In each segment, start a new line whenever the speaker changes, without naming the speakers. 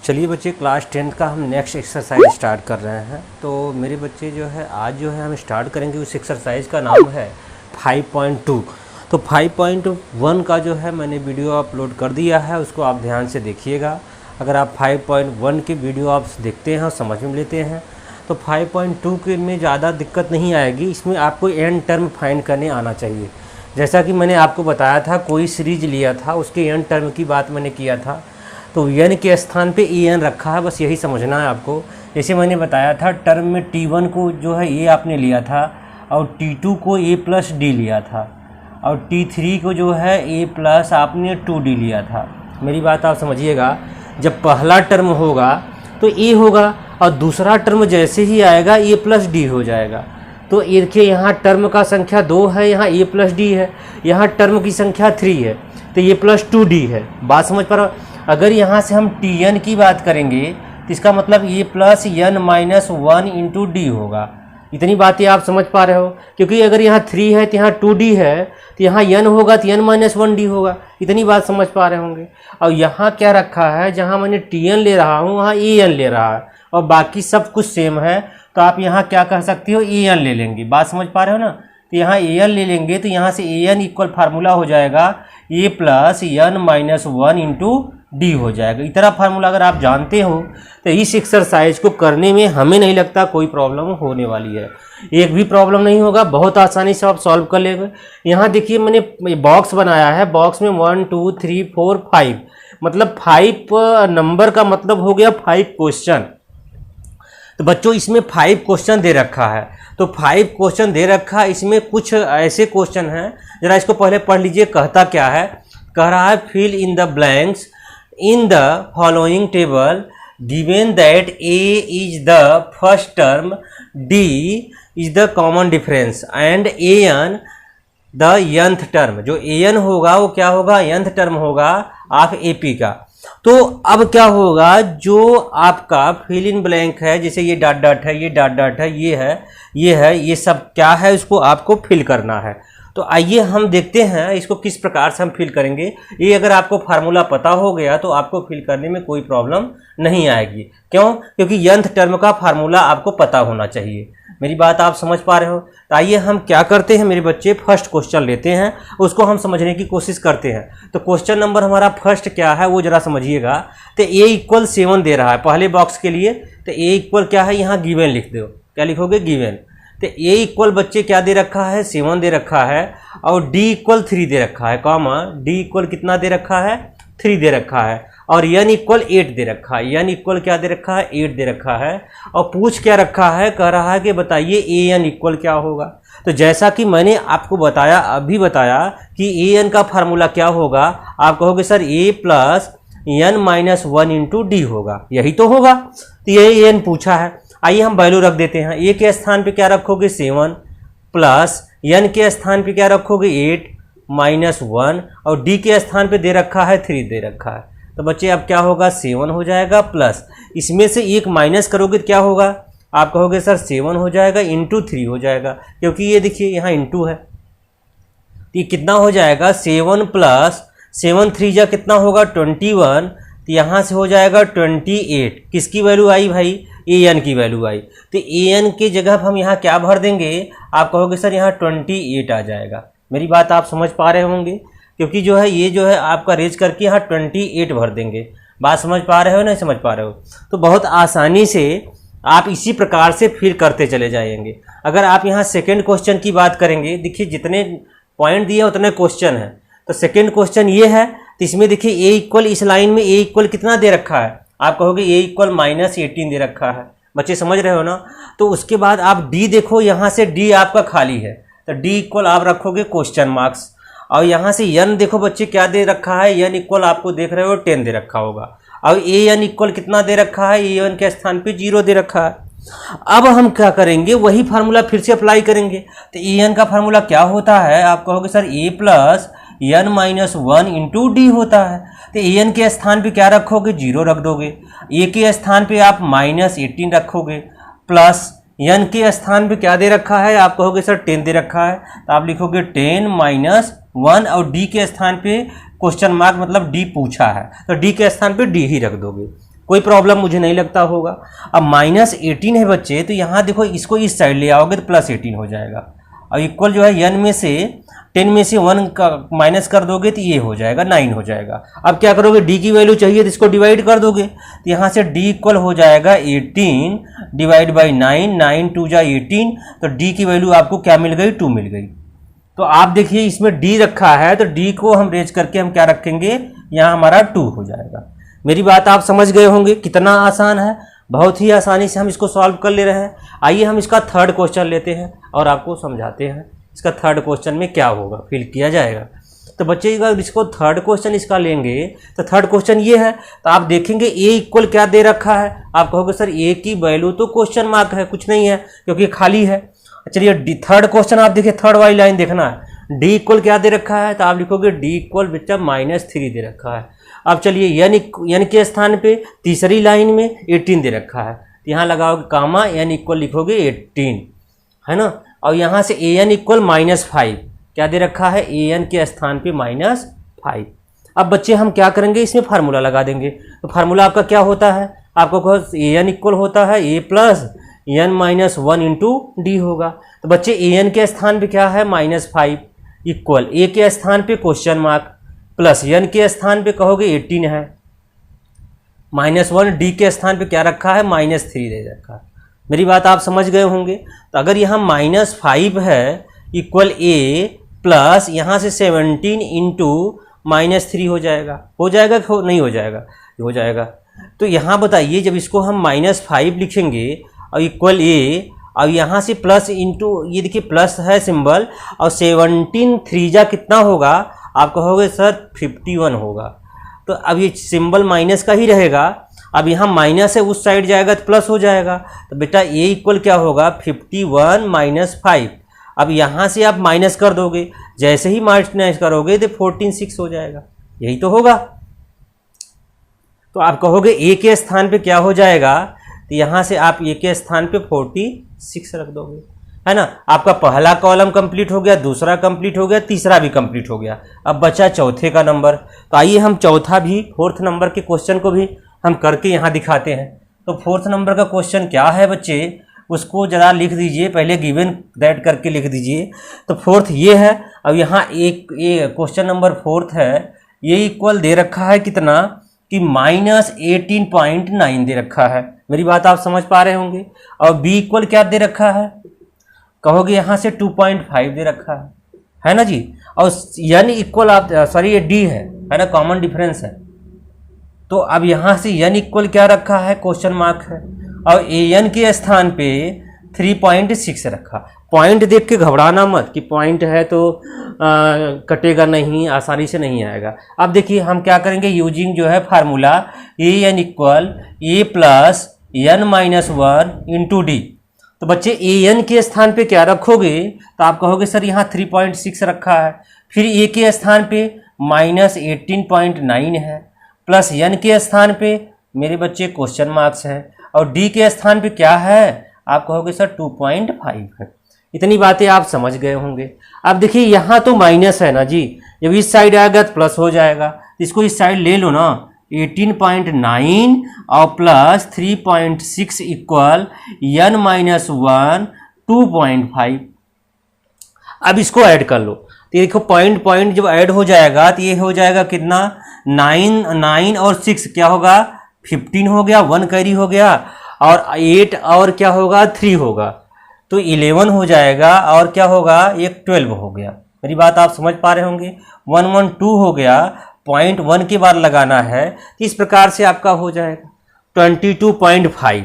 चलिए बच्चे, क्लास 10 का हम नेक्स्ट एक्सरसाइज स्टार्ट कर रहे हैं। तो मेरे बच्चे जो है आज जो है हम स्टार्ट करेंगे, उस एक्सरसाइज का नाम है 5.2। तो 5.1 का जो है मैंने वीडियो अपलोड कर दिया है, उसको आप ध्यान से देखिएगा। अगर आप 5.1 की वीडियो आप देखते हैं और समझ में लेते हैं तो 5.2 के में ज़्यादा दिक्कत नहीं आएगी। इसमें आपको एन टर्म फाइंड करने आना चाहिए। जैसा कि मैंने आपको बताया था, कोई सीरीज लिया था, उसके एन टर्म की बात मैंने किया था, तो एन के स्थान पे ए एन रखा है, बस यही समझना है आपको। जैसे मैंने बताया था, टर्म में T1 को जो है ए आपने लिया था और T2 को ए प्लस डी लिया था और T3 को जो है ए प्लस आपने 2D लिया था। मेरी बात आप समझिएगा, जब पहला टर्म होगा तो ए होगा और दूसरा टर्म जैसे ही आएगा ए प्लस डी हो जाएगा। तो देखिए, यहाँ टर्म का संख्या 2 है, यहाँ ए प्लस डी है, यहाँ टर्म की संख्या 3 है, तो ये प्लस 2D है। बात समझ पा रहे हो? अगर यहाँ से हम Tn की बात करेंगे तो इसका मतलब A plus N minus 1 into D होगा। इतनी बातें आप समझ पा रहे हो? क्योंकि अगर यहाँ 3 है तो यहाँ 2D है, तो यहाँ n होगा तो n माइनस 1D होगा। इतनी बात समझ पा रहे होंगे। और यहाँ क्या रखा है, जहाँ मैंने Tn ले रहा हूँ वहाँ an ले रहा है और बाकी सब कुछ सेम है, तो आप यहाँ क्या कह सकते हो, an ले लेंगे। बात समझ पा रहे हो ना? तो यहाँ an ले लेंगे तो यहाँ से an इक्वल फार्मूला हो जाएगा A plus N minus 1 into D हो जाएगा। इतना फार्मूला अगर आप जानते हो तो इस एक्सरसाइज को करने में हमें नहीं लगता कोई प्रॉब्लम होने वाली है। एक भी प्रॉब्लम नहीं होगा, बहुत आसानी से आप सॉल्व कर लेंगे। यहाँ देखिए, मैंने बॉक्स बनाया है, बॉक्स में 1 2 3 4 5, मतलब 5 नंबर का मतलब हो गया 5 क्वेश्चन। तो बच्चों, इसमें 5 क्वेश्चन दे रखा है, तो 5 क्वेश्चन दे रखा है। इसमें कुछ ऐसे क्वेश्चन हैं, जरा इसको पहले पढ़ लीजिए। कहता क्या है? कह रहा है fill in the blanks in the following table given that a is the first term, d is the common difference and an the nth term। जो an होगा वो क्या होगा, nth term होगा ऑफ AP का। तो अब क्या होगा, जो आपका फिल इन ब्लैंक है, जैसे ये डॉट डॉट है, ये डॉट डॉट है, ये है, ये है, ये सब क्या है, उसको आपको फिल करना है। तो आइए हम देखते हैं इसको किस प्रकार से हम फिल करेंगे। ये अगर आपको फार्मूला पता हो गया तो आपको फिल करने में कोई प्रॉब्लम नहीं आएगी। क्यों? क्योंकि nth टर्म का फार्मूला आपको पता होना चाहिए। मेरी बात आप समझ पा रहे हो? तो आइए हम क्या करते हैं मेरे बच्चे, फर्स्ट क्वेश्चन लेते हैं, उसको हम समझने की कोशिश करते हैं। तो क्वेश्चन नंबर हमारा फर्स्ट क्या है वो जरा समझिएगा। तो ए इक्वल 7 दे रहा है पहले बॉक्स के लिए। तो ए इक्वल क्या है, यहाँ गिवन लिख दो। क्या लिखोगे? गिवन। तो ए इक्वल बच्चे क्या दे रखा है, 7 दे रखा है और डी इक्वल 3 दे रखा है, कॉमा डी इक्वल कितना दे रखा है, 3 दे रखा है और एन इक्वल 8 दे रखा है। एन इक्वल क्या दे रखा है, 8 दे रखा है। और पूछ क्या रखा है, कह रहा है कि बताइए ए एन इक्वल क्या होगा। तो जैसा कि मैंने आपको बताया, अभी बताया कि ए एन का फार्मूला क्या होगा, आप कहोगे sir A plus N minus 1 into D होगा, यही तो होगा। तो यही एन पूछा है। आइए हम वैल्यू रख देते हैं। ए के स्थान पे क्या रखोगे, 7 प्लस एन के स्थान पे क्या रखोगे, 8 माइनस 1 और डी के स्थान पे दे रखा है 3 दे रखा है। तो बच्चे अब क्या होगा, 7 हो जाएगा प्लस इसमें से एक माइनस करोगे तो क्या होगा, आप कहोगे सर 7 हो जाएगा इंटू 3 हो जाएगा, क्योंकि ये देखिए यहाँ इंटू है। तो ये कितना हो जाएगा, 7 प्लस 7 3 जा कितना होगा 21। तो यहाँ से हो जाएगा 28। किसकी वैल्यू आई भाई, ए एन की वैल्यू आई। तो ए एन की जगह हम यहाँ क्या भर देंगे, आप कहोगे सर यहाँ 28 आ जाएगा। मेरी बात आप समझ पा रहे होंगे, क्योंकि जो है ये जो है आपका रेज करके यहाँ 28 भर देंगे। बात समझ पा रहे हो, नहीं समझ पा रहे हो? तो बहुत आसानी से आप इसी प्रकार से फिर करते चले जाएंगे। अगर आप यहाँ सेकेंड क्वेश्चन की बात करेंगे, देखिए जितने पॉइंट दिए उतने क्वेश्चन हैं। तो सेकेंड क्वेश्चन ये है, तो इसमें देखिए ए इक्वल, इस लाइन में ए इक्वल कितना दे रखा है, आप कहोगे ए इक्वल माइनस 18 दे रखा है। बच्चे समझ रहे हो ना? तो उसके बाद आप डी देखो, यहाँ से डी आपका खाली है, तो डी इक्वल आप रखोगे क्वेश्चन मार्क्स। और यहाँ से एन देखो बच्चे क्या दे रखा है, एन इक्वल आपको देख रहे हो 10 दे रखा होगा। और ए एन इक्वल कितना दे रखा है, ए एन के स्थान पे 0 दे रखा है। अब हम क्या करेंगे, वही फार्मूला फिर से अप्लाई करेंगे। तो ए एन का फार्मूला क्या होता है, आप कहोगे sir A plus N minus 1 into D होता है। तो ए एन के स्थान पे क्या रखोगे, 0 रख दोगे। ए के स्थान पे आप माइनस 18 रखोगे प्लस एन के स्थान पे क्या दे रखा है, आप कहोगे सर 10 दे रखा है, तो आप लिखोगे 10 माइनस 1 और डी के स्थान पे क्वेश्चन मार्क मतलब डी पूछा है, तो डी के स्थान पे डी ही रख दोगे। कोई प्रॉब्लम मुझे नहीं लगता होगा। अब -18 है बच्चे, तो यहाँ देखो इसको इस साइड ले आओगे तो +18 हो जाएगा। अब इक्वल जो है n में से 10 में से 1 का माइनस कर दोगे तो ये हो जाएगा 9 हो जाएगा। अब क्या करोगे, d की वैल्यू चाहिए तो इसको डिवाइड कर दोगे, तो यहाँ से d इक्वल हो जाएगा 18 डिवाइड बाई 9, 9 2 जा 18, तो d की वैल्यू आपको क्या मिल गई, 2 मिल गई। तो आप देखिए इसमें d रखा है, तो d को हम रेज करके हम क्या रखेंगे, यहाँ हमारा 2 हो जाएगा। मेरी बात आप समझ गए होंगे, कितना आसान है, बहुत ही आसानी से हम इसको सॉल्व कर ले रहे हैं। आइए हम इसका थर्ड क्वेश्चन लेते हैं और आपको समझाते हैं इसका थर्ड क्वेश्चन में क्या होगा, फिल किया जाएगा। तो बच्चे अगर इसको थर्ड क्वेश्चन इसका लेंगे तो थर्ड क्वेश्चन ये है, तो आप देखेंगे a इक्वल क्या दे रखा है, आप कहोगे सर a की वैल्यू तो क्वेश्चन मार्क है, कुछ नहीं है क्योंकि खाली है। चलिए थर्ड क्वेश्चन आप देखिए, थर्ड वाली लाइन देखना है, d इक्वल क्या दे रखा है, तो आप लिखोगे d इक्वल बच्चा -3 दे रखा है। अब चलिए n के स्थान पे तीसरी लाइन में 18 दे रखा है, तो यहाँ लगाओगे कामा, n इक्वल लिखोगे 18, है ना। और यहाँ से an इक्वल -5 क्या दे रखा है, an के स्थान पे -5। अब बच्चे हम क्या करेंगे, इसमें फार्मूला लगा देंगे। तो फार्मूला आपका क्या होता है, आपको an इक्वल होता है a plus n -1 into D होगा। तो बच्चे an के स्थान पे क्या है, -5 इक्वल a के स्थान पे क्वेश्चन मार्क प्लस n के स्थान पे कहोगे 18 है, -1 d के स्थान पे क्या रखा है, -3 दे रखा है। मेरी बात आप समझ गए होंगे। तो अगर यहाँ -5 है इक्वल a प्लस यहाँ से 17 इंटू -3 हो जाएगा कि नहीं हो जाएगा, हो जाएगा। तो यहाँ बताइए जब इसको हम -5 लिखेंगे और इक्वल a, और यहाँ से प्लस इंटू, ये देखिए प्लस है सिंबल, और 17 3 जा कितना होगा, आप कहोगे सर 51 होगा। तो अब ये सिंबल माइनस का ही रहेगा, अब यहाँ माइनस है उस साइड जाएगा तो प्लस हो जाएगा। तो बेटा a इक्वल क्या होगा, 51 - 5। अब यहाँ से आप माइनस कर दोगे, जैसे ही माइनस करोगे तो 14 6 हो जाएगा, यही तो होगा। तो आप कहोगे a के स्थान पे क्या हो जाएगा, तो यहाँ से आप a के स्थान पे 46 रख दोगे, है ना। आपका पहला कॉलम कंप्लीट हो गया, दूसरा कंप्लीट हो गया, तीसरा भी कंप्लीट हो गया। अब बचा चौथे का नंबर। तो आइए हम चौथा भी, फोर्थ नंबर के क्वेश्चन को भी हम करके यहाँ दिखाते हैं। तो फोर्थ नंबर का क्वेश्चन क्या है बच्चे, उसको ज़रा लिख दीजिए, पहले गिवन दैट करके लिख दीजिए। तो फोर्थ ये है। अब यहाँ एक क्वेश्चन नंबर फोर्थ है, ये इक्वल दे रखा है कितना कि -18.9 दे रखा है। मेरी बात आप समझ पा रहे होंगे। और b इक्वल क्या दे रखा है, कहोगे यहाँ से 2.5 दे रखा है ना जी। और n इक्वल आप सॉरी ये d है ना, कॉमन डिफरेंस है। तो अब यहाँ से n इक्वल क्या रखा है, क्वेश्चन मार्क है, और an के स्थान पे 3.6 रखा। पॉइंट देख के घबराना मत कि पॉइंट है तो कटेगा नहीं, आसानी से नहीं आएगा। अब देखिए हम क्या करेंगे, यूजिंग जो है formula an equal a plus n -1 into D. तो बच्चे an के स्थान पे क्या रखोगे, तो आप कहोगे सर यहाँ 3.6 रखा है, फिर a के स्थान पे -18.9 है, प्लस n के स्थान पे मेरे बच्चे क्वेश्चन मार्क्स है, और d के स्थान पे क्या है, आप कहोगे सर 2.5 है। इतनी बातें आप समझ गए होंगे। अब देखिए यहाँ तो माइनस है ना जी, जब इस साइड आएगा तो प्लस हो जाएगा, तो इसको इस साइड ले लो ना, 18.9 और प्लस 3.6 इक्वल n -1 2.5। अब इसको ऐड कर लो, तो देखो पॉइंट जब ऐड हो जाएगा तो ये हो जाएगा कितना, 9 और 6 क्या होगा, 15 हो गया, 1 कैरी हो गया, और 8 और क्या होगा, 3 होगा, तो 11 हो जाएगा, और क्या होगा, एक 12 हो गया। मेरी बात आप समझ पा रहे होंगे। 112 हो गया, पॉइंट 1 के बाद लगाना है, तो इस प्रकार से आपका हो जाएगा 22.5।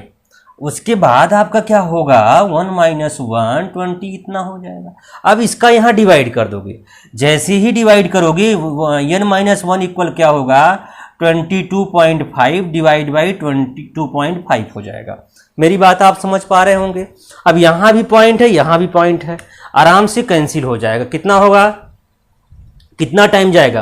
उसके बाद आपका क्या होगा, 1 -1 20 इतना हो जाएगा। अब इसका यहाँ डिवाइड कर दोगे, जैसे ही डिवाइड करोगे n -1 इक्वल क्या होगा, 22.5 डिवाइड बाई 22.5 हो जाएगा। मेरी बात आप समझ पा रहे होंगे। अब यहाँ भी पॉइंट है, यहाँ भी पॉइंट है, आराम से कैंसिल हो जाएगा। कितना होगा, कितना टाइम जाएगा,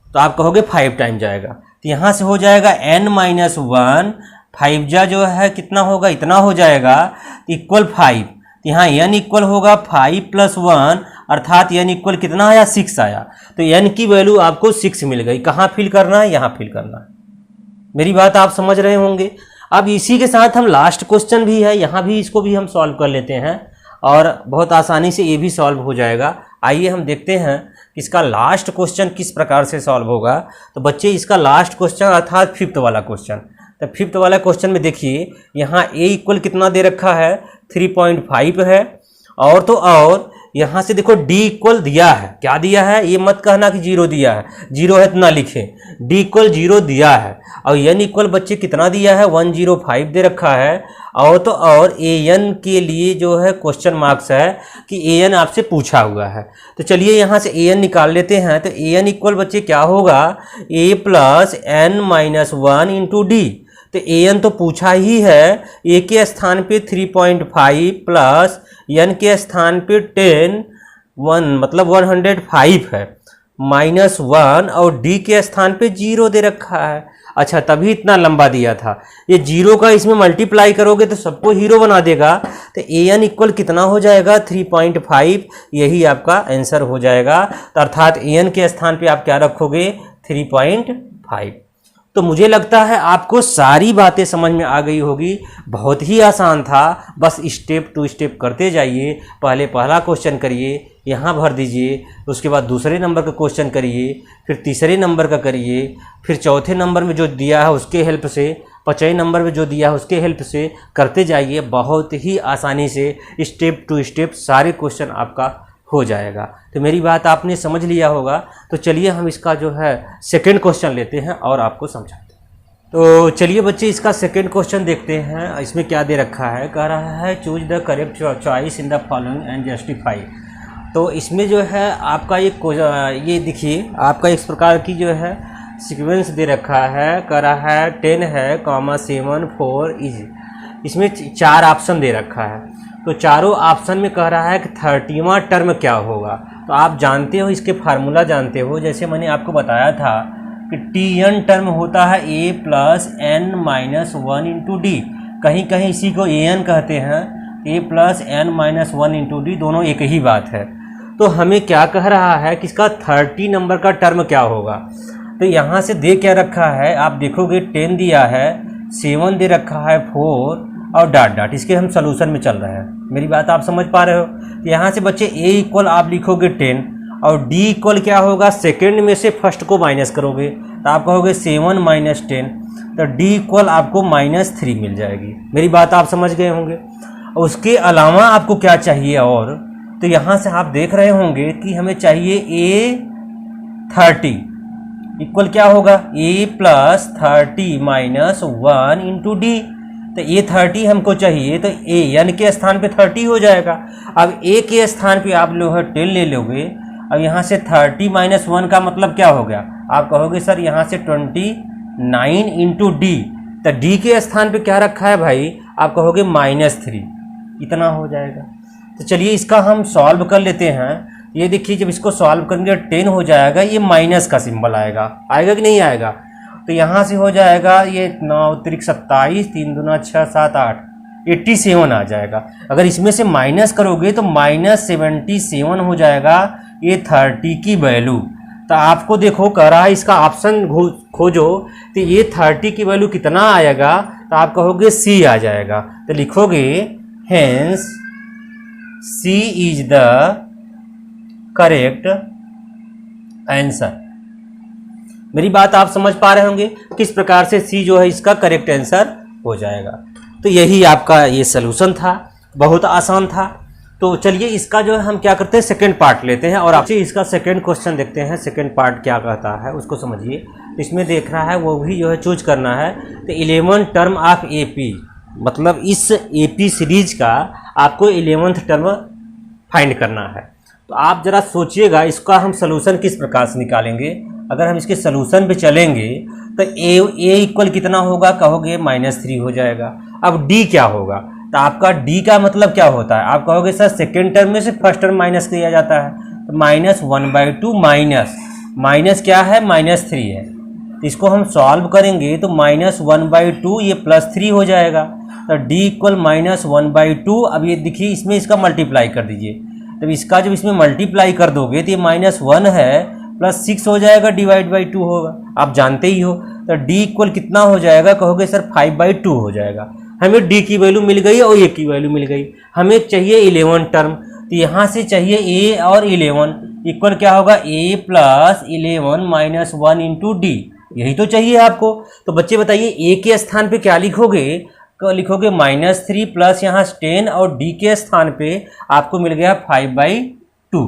तो आप कहोगे 5 टाइम जाएगा। तो यहाँ से हो जाएगा n -1, 5 जा जो है कितना होगा, इतना हो जाएगा, इक्वल 5। तो यहाँ n इक्वल होगा 5 + 1, अर्थात n इक्वल कितना आया, 6 आया। तो n की वैल्यू आपको 6 मिल गई। कहाँ फिल करना है, यहाँ फिल करना है। मेरी बात आप समझ रहे होंगे। अब इसी के साथ हम लास्ट क्वेश्चन भी है, यहाँ भी इसको भी हम सॉल्व कर लेते हैं और बहुत आसानी से ये भी सॉल्व हो जाएगा। आइए हम देखते हैं कि इसका लास्ट क्वेश्चन किस प्रकार से सॉल्व होगा। तो बच्चे इसका लास्ट क्वेश्चन अर्थात फिफ्थ वाला क्वेश्चन, तो फिफ्थ वाला क्वेश्चन में देखिए यहाँ a इक्वल कितना दे रखा है 3.5 है, और तो और यहाँ से देखो d इक्वल दिया है, क्या दिया है, ये मत कहना कि 0 दिया है, 0 है तो ना लिखे, d इक्वल 0 दिया है, और n इक्वल बच्चे कितना दिया है 105 दे रखा है, और तो और an के लिए जो है क्वेश्चन मार्क्स है कि an आपसे पूछा हुआ है। तो चलिए यहाँ से an निकाल लेते हैं। तो an इक्वल बच्चे क्या होगा, a plus n minus 1 into D. तो an तो पूछा ही है, a के स्थान पे 3.5 प्लस n के स्थान पे 1 मतलब 105 है, माइनस 1 और d के स्थान पे 0 दे रखा है। अच्छा, तभी इतना लंबा दिया था। ये 0 का इसमें मल्टीप्लाई करोगे तो सबको हीरो बना देगा। तो an इक्वल कितना हो जाएगा 3.5, यही आपका आंसर हो जाएगा। तो अर्थात an के स्थान पे आप क्या रखोगे 3.5। तो मुझे लगता है आपको सारी बातें समझ में आ गई होगी। बहुत ही आसान था, बस स्टेप टू स्टेप करते जाइए। पहले पहला क्वेश्चन करिए, यहाँ भर दीजिए, उसके बाद दूसरे नंबर का क्वेश्चन करिए, फिर तीसरे नंबर का करिए, फिर चौथे नंबर में जो दिया है उसके हेल्प से, पाँचवें नंबर में जो दिया है उसके हेल्प से करते जाइए। बहुत ही आसानी से स्टेप टू स्टेप सारे क्वेश्चन आपका हो जाएगा। तो मेरी बात आपने समझ लिया होगा। तो चलिए हम इसका जो है सेकंड क्वेश्चन लेते हैं और आपको समझाते हैं। तो चलिए बच्चे इसका सेकंड क्वेश्चन देखते हैं। इसमें क्या दे रखा है, कह रहा है choose the correct choice in the following and justify. तो इसमें जो है आपका ये देखिए आपका इस प्रकार की जो है सीक्वेंस दे रखा है, कह रहा है 10 है, 7 4 इज। इसमें 4 ऑप्शन दे रखा है। तो चारों ऑप्शन में कह रहा है कि 30वां टर्म क्या होगा। तो आप जानते हो, इसके फार्मूला जानते हो, जैसे मैंने आपको बताया था कि tn टर्म होता है a plus n minus 1 into D. कहीं कहीं इसी को an कहते हैं, a plus n minus 1 into D, दोनों एक ही बात है। तो हमें क्या कह रहा है कि इसका 30 नंबर का टर्म क्या होगा। तो यहाँ से दे क्या रखा है, आप देखोगे 10 दिया है, 7 दे रखा है, 4 और डॉट। इसके हम सोल्यूशन में चल रहे हैं। मेरी बात आप समझ पा रहे हो। तो यहाँ से बच्चे a इक्वल आप लिखोगे 10 और d इक्वल क्या होगा, सेकेंड में से फर्स्ट को माइनस करोगे तो आप कहोगे 7 माइनस 10, तो d इक्वल आपको -3 मिल जाएगी। मेरी बात आप समझ गए होंगे। उसके अलावा आपको क्या चाहिए, और तो यहाँ से आप देख रहे होंगे कि हमें चाहिए a 30 इक्वल क्या होगा, a plus 30 minus 1 into D. तो a 30 हमको चाहिए, तो a n के स्थान पे 30 हो जाएगा। अब a के स्थान पे आप लोग 10 ले लोगे। अब यहाँ से 30 माइनस 1 का मतलब क्या हो गया, आप कहोगे सर यहाँ से 29 इंटू डी। तो d के स्थान पे क्या रखा है भाई, आप कहोगे -3, इतना हो जाएगा। तो चलिए इसका हम सॉल्व कर लेते हैं। ये देखिए जब इसको सॉल्व करेंगे 10 हो जाएगा, ये माइनस का सिंबल आएगा, आएगा कि नहीं आएगा। तो यहाँ से हो जाएगा ये 9 त्रिक 27, 3 दूना 6 7 8, 87 आ जाएगा। अगर इसमें से माइनस करोगे तो -77 हो जाएगा ये 30 की वैल्यू। तो आपको देखो कह रहा है इसका ऑप्शन खोजो, तो ये 30 की वैल्यू कितना आएगा, तो आप कहोगे C आ जाएगा। तो लिखोगे hence C is the correct answer. मेरी बात आप समझ पा रहे होंगे किस प्रकार से C जो है इसका करेक्ट आंसर हो जाएगा। तो यही आपका ये सलूशन था, बहुत आसान था। तो चलिए इसका जो है हम क्या करते हैं सेकंड पार्ट लेते हैं और आपसे इसका सेकंड क्वेश्चन देखते हैं, सेकंड पार्ट क्या कहता है उसको समझिए। इसमें देख रहा है वो भी जो है चूज करना है। तो 11 टर्म ऑफ AP, मतलब इस AP सीरीज का आपको 11th टर्म फाइंड करना है। तो आप ज़रा सोचिएगा इसका हम सलूशन किस प्रकार से निकालेंगे। अगर हम इसके सलूशन पे चलेंगे तो a इक्वल कितना होगा, कहोगे -3 हो जाएगा। अब d क्या होगा, तो आपका d का मतलब क्या होता है, आप कहोगे सर सेकेंड टर्म में से फर्स्ट टर्म माइनस किया जाता है, तो -1/2 माइनस क्या है -3 है। तो इसको हम सॉल्व करेंगे तो -1/2 ये +3 हो जाएगा। तो d इक्वल -1/2। अब ये देखिए इसमें इसका मल्टीप्लाई कर दीजिए। तब इसका जब इसमें मल्टीप्लाई कर दोगे तो ये -1 है प्लस 6 हो जाएगा डिवाइड बाई 2 होगा, आप जानते ही हो। तो डी इक्वल कितना हो जाएगा, कहोगे सर 5/2 हो जाएगा। हमें डी की वैल्यू मिल गई और ए की वैल्यू मिल गई, हमें चाहिए 11 टर्म, तो यहाँ से चाहिए ए और 11 इक्वल क्या होगा, ए प्लस 11 माइनस 1 इंटू डी, यही तो चाहिए आपको। तो बच्चे बताइए ए के स्थान पे क्या लिखोगे, लिखोगे -3 प्लस यहाँ 10 और डी के स्थान पे आपको मिल गया 5/2।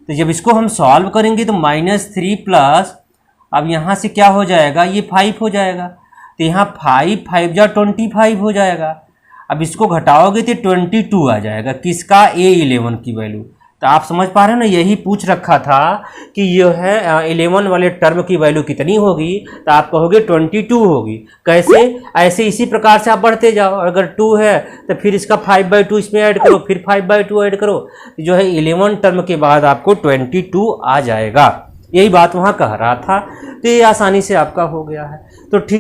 तो जब इसको हम सॉल्व करेंगे तो -3 प्लस, अब यहाँ से क्या हो जाएगा, ये 5 हो जाएगा, तो यहाँ 5 5 जा 25 हो जाएगा। अब इसको घटाओगे तो 22 आ जाएगा, किसका, A11 की वैल्यू। तो आप समझ पा रहे हो ना, यही पूछ रखा था कि यह है 11 वाले टर्म की वैल्यू कितनी होगी, तो आप कहोगे 22 होगी। कैसे, ऐसे इसी प्रकार से आप बढ़ते जाओ, अगर 2 है तो फिर इसका 5/2 इसमें ऐड करो, फिर 5/2 ऐड करो, जो है 11 टर्म के बाद आपको 22 आ जाएगा। यही बात वहाँ कह रहा था, तो ये आसानी से आपका हो गया है। तो ठीक